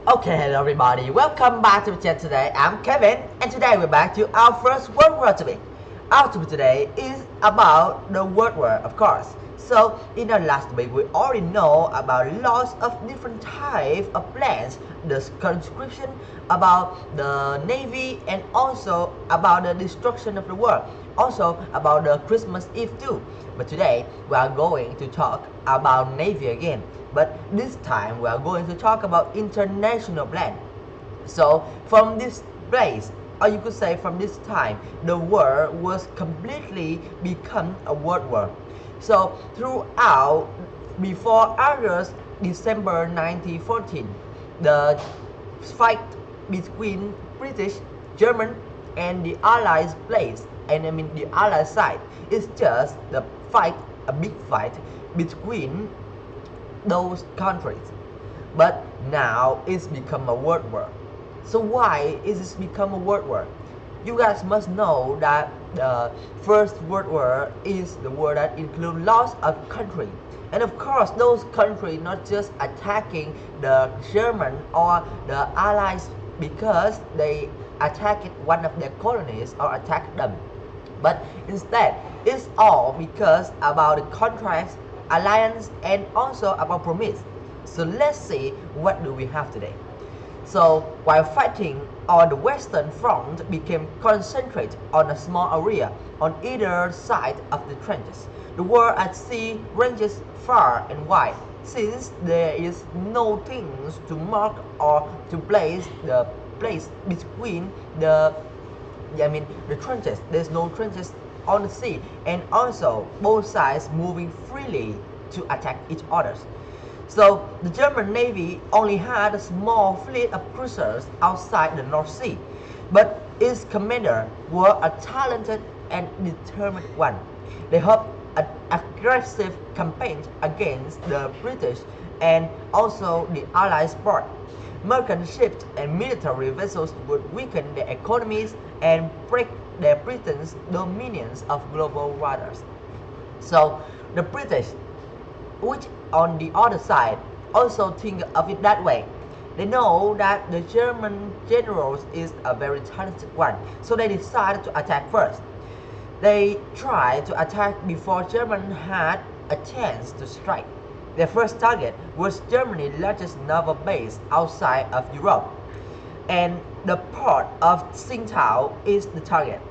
Okay, hello everybody. Welcome back to the chat today. I'm Kevin, and today we're back to our first World War topic. Our topic today is about the World War, of course. So, in the last week, we already know about lots of different types of planes, the conscription, about the Navy, and also about the destruction of the world. Also about the Christmas Eve too. But today, we are going to talk about Navy again. But this time, we are going to talk about international plan. So from this place, or you could say from this time, the world was completely become a world war. So throughout, before August, December 1914, the fight between British, German, and the Allies place, and I mean the Allied side, is just the fight, a big fight between those countries. But now it's become a world war. So why is it become a world war? You guys must know that the First World War is the war that includes lots of countries. And of course, those countries not just attacking the German or the Allies because they attacked one of their colonies or attacked them. But instead, it's all because about the contracts, alliance, and also about promise. So let's see what do we have today. So while fighting on the Western Front became concentrated on a small area on either side of the trenches. The war at sea ranges far and wide, since there is no things to mark or to place the place between the trenches. There's no trenches on the sea, and also both sides moving freely to attack each other. So the German Navy only had a small fleet of cruisers outside the North Sea, but its commander were a talented and determined one. They hoped an aggressive campaign against the British and also the Allies brought. Merchant ships and military vessels would weaken their economies and break their Britain's dominions of global waters. So the British, which on the other side also think of it that way. They know that the German generals is a very talented one, so they decided to attack first. They tried to attack before Germany had a chance to strike. Their first target was Germany's largest naval base outside of Europe, and the port of Tsingtao is the target.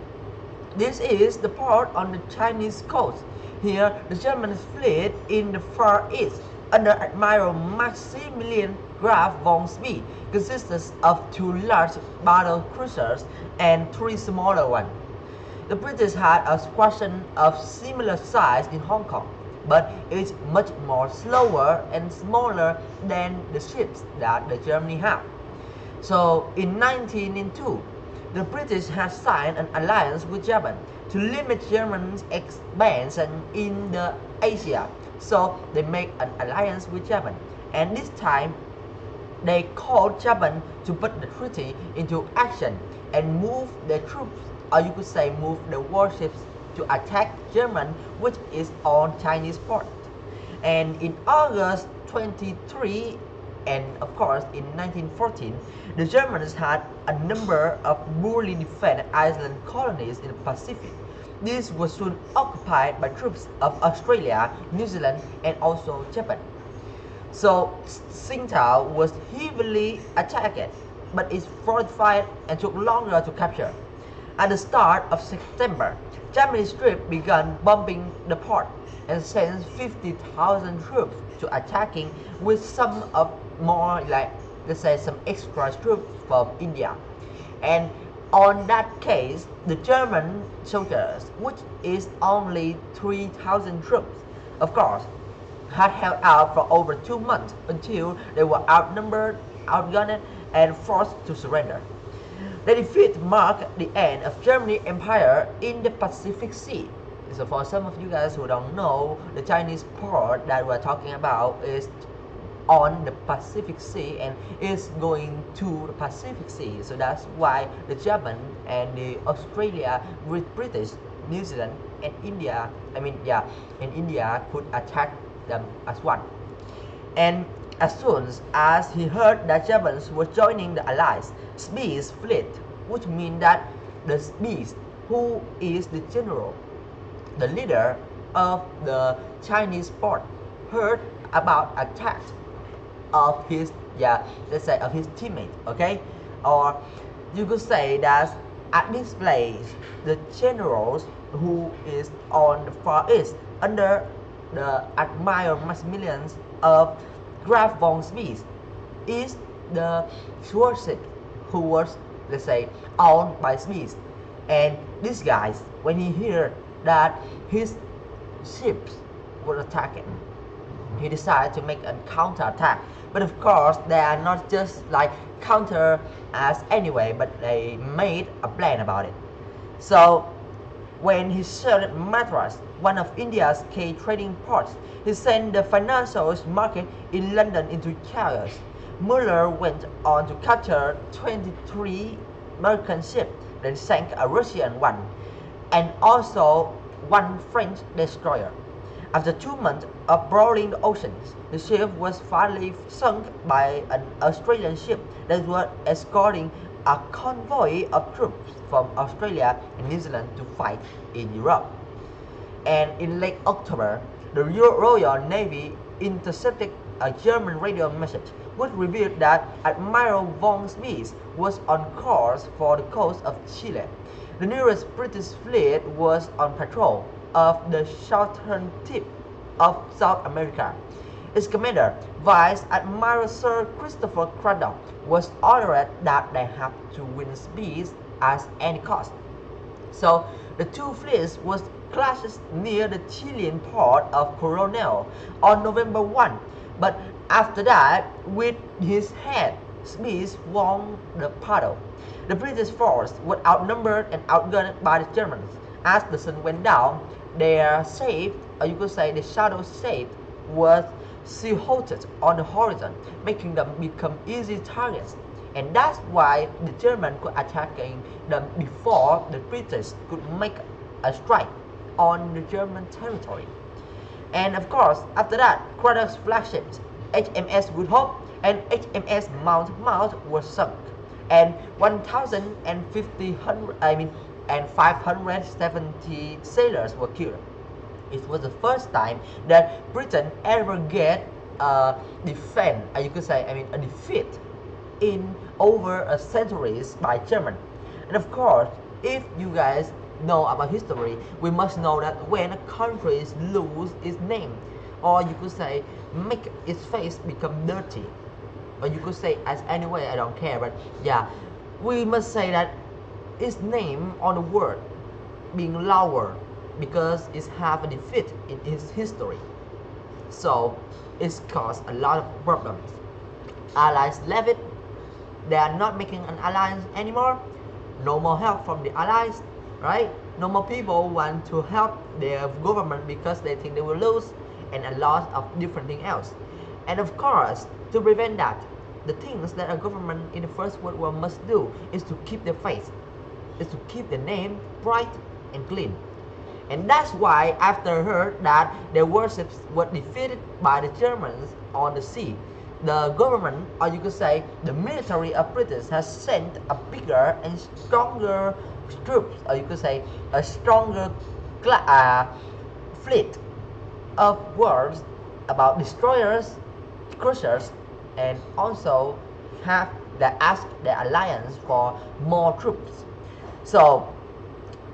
This is the port on the Chinese coast. Here, the German fleet in the Far East, under Admiral Maximilian Graf von Spee, consists of two large battle cruisers and three smaller ones. The British had a squadron of similar size in Hong Kong, but it's much more slower and smaller than the ships that the Germany have. So in 1902, the British had signed an alliance with Japan to limit Germany's expansion in the Asia. So they made an alliance with Japan, and this time they called Japan to put the treaty into action and move their troops, or you could say move the warships to attack Germany, which is on Chinese port. And in August 23, and of course in 1914, the Germans had a number of poorly defended island colonies in the Pacific. These were soon occupied by troops of Australia, New Zealand, and also Japan. So Tsingtao was heavily attacked, but it's fortified and took longer to capture. At the start of September, Japanese troops began bombing the port and sent 50,000 troops to attacking, with some of more like, let's say, some extra troops from India. And on that case, the German soldiers, which is only 3,000 troops, of course, had held out for over 2 months until they were outnumbered, outgunned, and forced to surrender. The defeat marked the end of German empire in the Pacific Sea. So for some of you guys who don't know, the Chinese port that we're talking about is on the Pacific Sea and is going to the Pacific Sea. So that's why the Japan and the Australia with British, New Zealand, and India, and India could attack them as one. And As soon as he heard that Germans were joining the Allies, Spie's fleet, which means that the Spie, who is the general, the leader of the Chinese port, heard about attack of his, let's say, of his teammate, okay, or you could say that at this place the generals who is on the far east under the Admiral Maximilian of Graf von Spee is the warship who was, let's say, owned by Spee. And these guys, when he heard that his ships were attacking, he decided to make a counterattack. But of course, they are not just like counter as anyway, but they made a plan about it. So when he sailed Madras, one of India's key trading ports, he sent the financial market in London into chaos. Muller went on to capture 23 American ships, then sank a Russian one, and also one French destroyer. After 2 months of brawling the oceans, the ship was finally sunk by an Australian ship that was escorting a convoy of troops from Australia and New Zealand to fight in Europe. And in late October, the Royal Navy intercepted a German radio message which revealed that Admiral von Spee was on course for the coast of Chile. The nearest British fleet was on patrol of the southern tip of South America. Its commander, Vice Admiral Sir Christopher Craddock, was ordered that they have to win Spee at any cost. So the two fleets was clashed near the Chilean port of Coronel on November 1, but after that, with his head, Spee won the battle. The British force was outnumbered and outgunned by the Germans. As the sun went down, their shape, or you could say the shadow shape, was silhouetted on the horizon, making them become easy targets. And that's why the Germans could attack them before the British could make a strike on the German territory. And of course, after that, Craddock's flagships HMS Good Hope and HMS Mount were sunk, and 570 sailors were killed. It was the first time that Britain ever get a defeat in over a centuries by German. And of course, if you guys know about history, we must know that when a country lose its name, or you could say make its face become dirty, or you could say as anyway, I don't care, but yeah, we must say that its name on the word being lower because it have a defeat in its history. So it's caused a lot of problems. Allies left it. They are not making an alliance anymore. No more help from the allies, right? No more people want to help their government because they think they will lose, and a lot of different things else. And of course, to prevent that, the things that a government in the First World War must do is to keep their face, is to keep the name bright and clean. And that's why after heard that their warships were defeated by the Germans on the sea, the government, or you could say the military of Britain, has sent a bigger and stronger troops, or you could say a stronger fleet of wars about destroyers, cruisers, and also have asked the alliance for more troops. So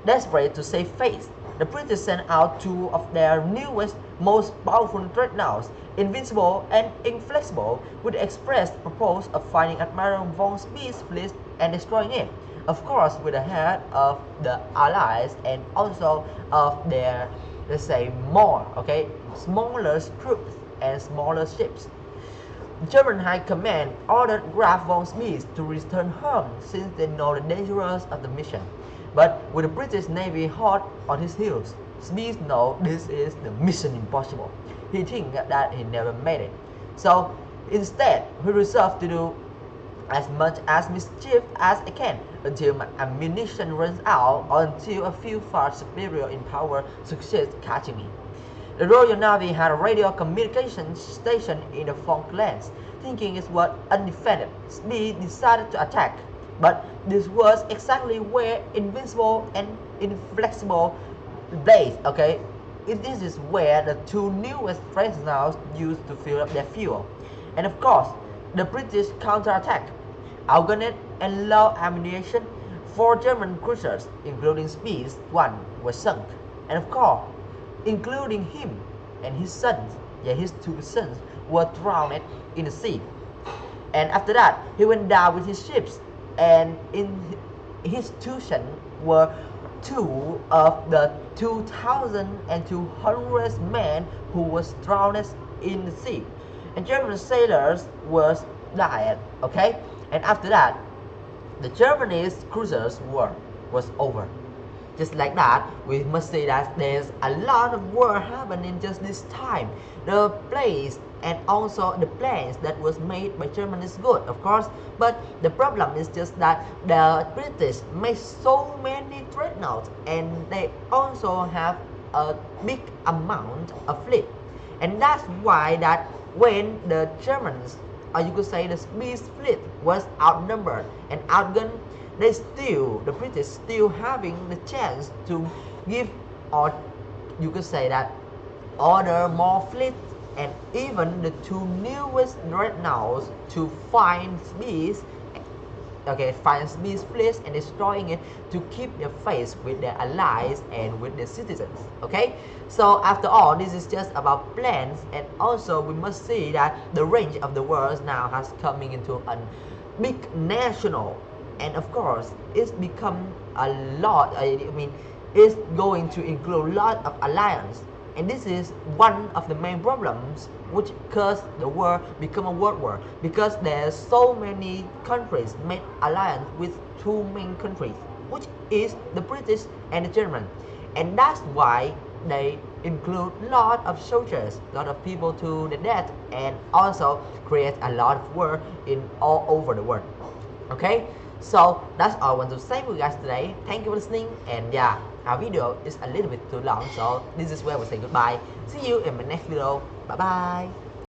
desperate to save face, the British sent out two of their newest, most powerful dreadnoughts, Invincible and Inflexible, with the express purpose of finding Admiral von Spee's fleet and destroying it. Of course, with the help of the Allies and also of their, let's say, smaller troops and smaller ships. German High Command ordered Graf von Spee to return home since they know the dangers of the mission. But with the British Navy hot on his heels, Spee knows this is the mission impossible. He thinks that he never made it. So instead, he resolved to do as much as mischief as he can until my ammunition runs out or until a few far superior in power succeed catching me. The Royal Navy had a radio communication station in the Falklands. Thinking it was undefended, Smith decided to attack. But this was exactly where invincible and inflexible blazed. Okay, this is where the two newest dreadnoughts used to fill up their fuel. And of course, the British counterattacked. Outgunned and low ammunition, 4 German cruisers, including Smith's one, were sunk. And of course, including him and his sons, his 2 sons, were drowned in the sea. And after that, he went down with his ships, and in his 2 sons were 2 of the 2,200 men who was drowned in the sea. And German sailors was died, okay? And after that, the Japanese cruisers war was over. Just like that, we must say that there's a lot of war happening just this time. The place and also the plans that was made by Germany is good, of course, but the problem is just that the British made so many dreadnoughts and they also have a big amount of fleet. And that's why that when the Germans, or you could say the Smith's fleet, was outnumbered and outgunned, the British still having the chance to give, or you could say that, order more fleet and even the 2 newest dreadnoughts to find Smith's fleet and destroying it to keep their face with their allies and with their citizens. Okay, so after all, this is just about plans, and also we must see that the range of the world now has coming into a big national, and of course it's become a lot. It's going to include a lot of alliance, and this is one of the main problems which caused the war become a world war, because there's so many countries made alliance with 2 main countries, which is the British and the German, and that's why they include a lot of soldiers, a lot of people to the death, and also create a lot of war in all over the world. Okay, so that's all I want to say with you guys today. Thank you for listening, and our video is a little bit too long, so this is where we say goodbye. See you in my next video. Bye bye.